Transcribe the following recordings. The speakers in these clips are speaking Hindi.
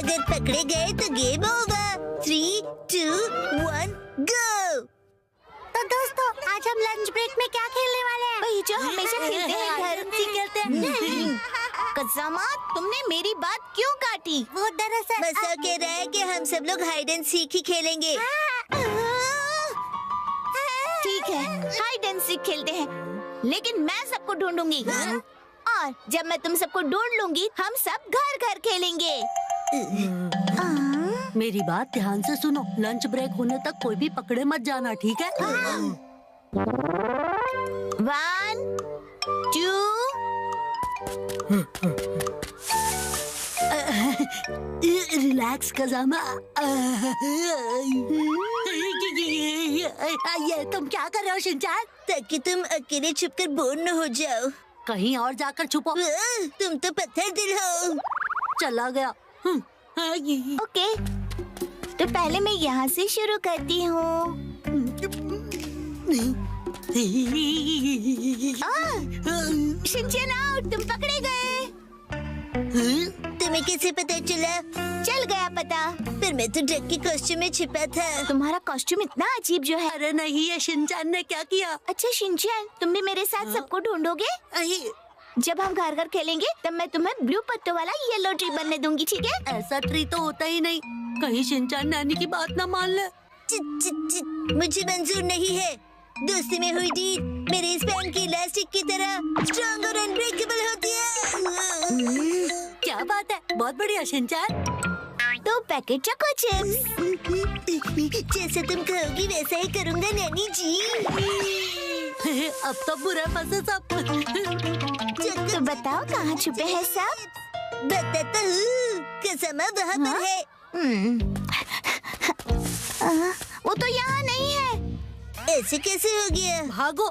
अगर पकड़े गए तो गेम ओवर। 3, 2, 1 गो। तो दोस्तों, आज हम लंच ब्रेक में क्या खेलने वाले हैं? वही जो हमेशा खेलते हैं, घर खेलते हैं। कज़ामा, तुमने मेरी बात क्यों काटी? वो दरअसल मसा कह रहा है कि हम सब लोग हाइड एंड सीक ही खेलेंगे। ठीक है, हाइड एंड सीक खेलते हैं, लेकिन मैं सबको ढूंढूंगी। और जब मैं तुम सबको ढूंढ लूंगी, हम सब घर घर खेलेंगे। मेरी बात ध्यान से सुनो, लंच ब्रेक होने तक कोई भी पकड़े मत जाना, ठीक है? 1, 2 रिलैक्स कज़ामा। ये तुम क्या कर रहे हो शिनचैन? ताकि तुम अकेले छुपकर बोर न हो जाओ। कहीं और जाकर छुपो। तुम तो पत्थर दिल हो। चला गया। ओके, तो पहले मैं यहाँ से शुरू करती हूँ। शिनचैन आउट, तुम पकड़े गए। तुम्हें कैसे पता चला? चल गया पता। फिर मैं तो डक के कॉस्ट्यूम में छिपा था। तुम्हारा कॉस्ट्यूम इतना अजीब जो है। अरे नहीं, ये शिनचैन ने क्या किया? अच्छा शिनचैन, तुम भी मेरे साथ सबको ढूंढोगे? जब हम घर घर खेलेंगे तब मैं तुम्हें ब्लू पत्तों वाला येलो ट्री बनने दूंगी, ठीक है? ऐसा ट्री तो होता ही नहीं। कहीं शिनचैन नानी की बात ना मान ले। मुझे मंजूर नहीं है। दोस्ती में हुई डील मेरे स्पैन की इलास्टिक की तरह स्ट्रॉन्ग और अनब्रेकेबल होती है। क्या बात है, बहुत बढ़िया शिनचैन। तो पैकेट चोको चिप्स। जैसे तुम कहोगी वैसा ही करूँगा नानी जी। अब तो बुरा फंसे सब। तो बताओ कहाँ छुपे हैं सब? बताता हूँ, कज़ामा वहाँ पर है। वो तो यहाँ नहीं है। ऐसे कैसे हो गया? भागो।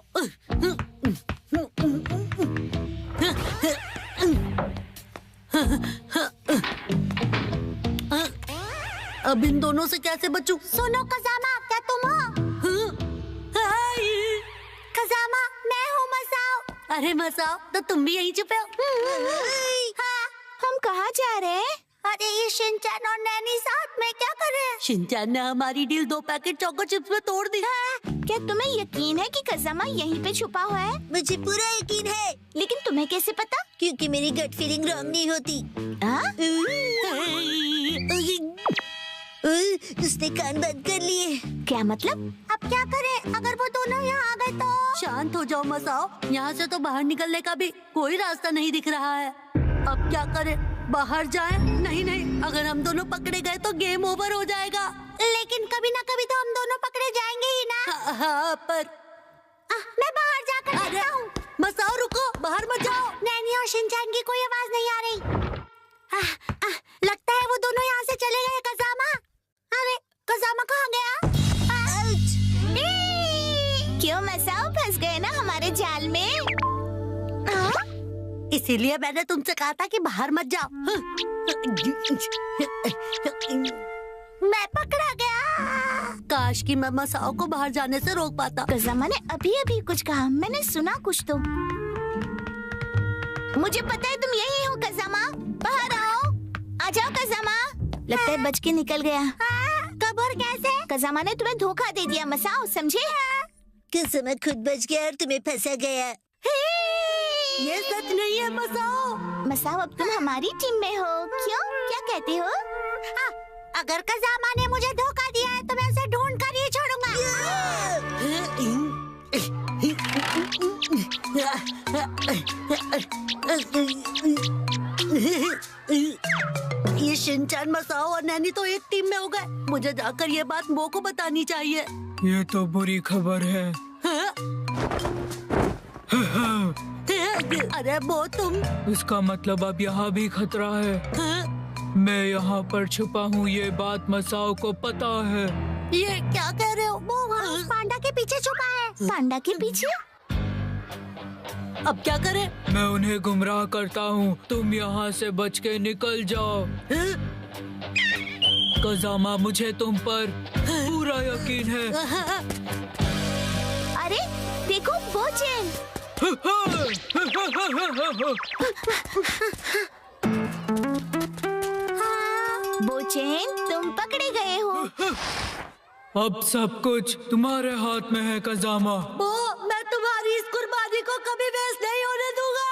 अब इन दोनों से कैसे बचूं? सुनो कज़ामा, क्या तुम हो? कज़ामा, मैं हूँ मसाओ। अरे मसाओ, तो तुम भी यहीं छुपे हो? हाँ, हम कहाँ जा रहे हैं? अरे ये शिनचैन और नैनी साथ में क्या कर रहे हैं? शिनचैन ने हमारी डील 2 पैकेट चोको चिप्स में तोड़ दी। क्या तुम्हें यकीन है कि कज़ामा यहीं पे छुपा हुआ है? मुझे पूरा यकीन है, लेकिन तुम्हें कैसे पता? क्योंकि मेरी गट फीलिंग रॉन्ग नहीं होती। हाँ? उसने कान बंद कर लिए। क्या मतलब? अब क्या करें? अगर वो दोनों यहाँ आ गए तो? शांत हो जाओ मसाओ, यहाँ से तो बाहर निकलने का भी कोई रास्ता नहीं दिख रहा है। अब क्या करें? बाहर जाएं? नहीं नहीं, अगर हम दोनों पकड़े गए तो गेम ओवर हो जाएगा। लेकिन कभी ना कभी तो हम दोनों पकड़े जाएंगे ही ना। हाँ, पर मैं बाहर जाकर देखता हूँ। मसाओ रुको, बाहर मत जाओ। नैनी और शिनचैन की कोई आवाज नहीं आ रही। लगता है वो दोनों यहाँ से चले गए। कज़ामा, अरे कज़ामा कहाँ गया? क्यों मसाओ, फंस गए ना हमारे जाल में? इसीलिए मैंने तुमसे कहा था कि बाहर मत जाओ। मैं पकड़ा गया। काश कि मैं मसाओ को बाहर जाने से रोक पाता। कज़ामा ने अभी कुछ कहा, मैंने सुना कुछ तो। मुझे पता है तुम यही हो कज़ामा, बाहर आओ। आ जाओ कज़ामा। लगता है बच के निकल गया। कब और कैसे? कज़ामा ने तुम्हें धोखा दे दिया मसाओ, समझे? कज़ामा खुद बच गया और तुम्हें फंसा गया। ये सच नहीं है मसाओ। मसाओ, अब तुम हमारी टीम में हो। क्यों, क्या कहते हो? अगर कज़ामा ने मुझे धोखा दिया है तो मैं उसे ढूंढ कर ही छोड़ूंगा। ये शिनचैन, मसाओ और नैनी तो एक टीम में हो गए। मुझे जाकर ये बात मो को बतानी चाहिए। ये तो बुरी खबर है। अरे वो तुम? इसका मतलब अब यहाँ भी खतरा है। मैं यहाँ पर छुपा हूँ, ये बात मसाओ को पता है। ये क्या कह रहे हो? वो वहाँ उस पांडा के पीछे छुपा है। पांडा के पीछे? अब क्या करें? मैं उन्हें गुमराह करता हूँ, तुम यहाँ से बच के निकल जाओ। कज़ामा, मुझे तुम पर पूरा यकीन है। अरे देखो वो चेन। अब सब कुछ तुम्हारे हाथ में है कजामा। वो मैं तुम्हारी इस कुर्बानी को कभी वेस्ट नहीं होने दूंगा।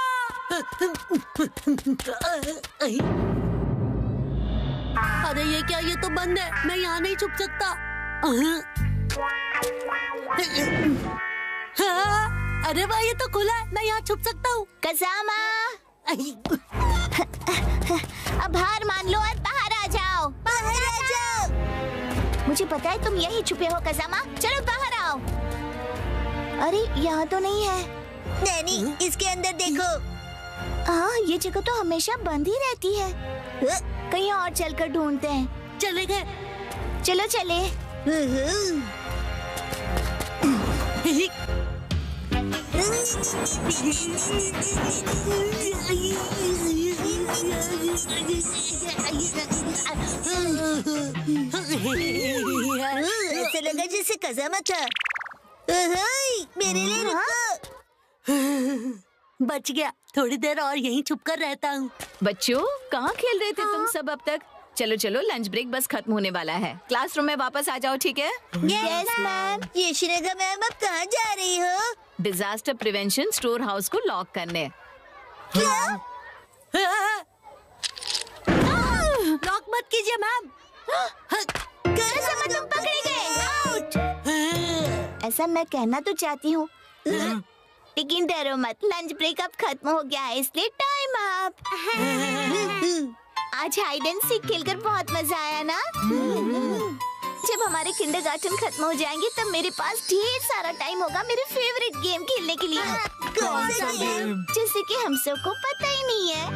अरे ये क्या, ये तो बंद है, मैं यहाँ नहीं छुप सकता। हाँ, अरे वाह, ये तो खुला है, मैं यहाँ छुप सकता हूँ। कजामा, अब हार मान लो और बाहर आ जाओ। बाहर आ जाओ। मुझे पता है तुम यहीं छुपे हो कजामा, चलो बाहर आओ। अरे यहाँ तो नहीं है। नैनी, इसके अंदर देखो। हाँ, ये जगह तो हमेशा बंद ही रहती है। कहीं और चलकर ढूंढते हैं। चले गए। चलो चले। ऐसा लगा जैसे कजामा था। मेरे लिए रुको। बच गया, थोड़ी देर और यहीं छुप कर रहता हूँ। बच्चों, कहाँ खेल रहे थे तुम सब अब तक? चलो चलो, लंच ब्रेक बस खत्म होने वाला है। क्लासरूम में वापस आ जाओ, ठीक है? Yes ma'am. ये शिनेगा मैम, अब कहाँ जा रही हो? डिजास्टर प्रिवेंशन स्टोर हाउस को लॉक करने। क्या? लॉक मत कीजिए मैम। तुम पकड़े गए। आउट। ऐसा मैं कहना तो चाहती हूँ, लेकिन डरो मत, लंच ब्रेक अब खत्म हो गया है, इसलिए टाइम अप। आज हाइड एंड सीक खेलकर बहुत मजा आया ना? जब हमारे किंडरगार्टन खत्म हो जाएंगे तब मेरे पास ढेर सारा टाइम होगा मेरे फेवरेट गेम खेलने के लिए। कौन सा गेम? जैसे कि हम सबको पता ही नहीं है।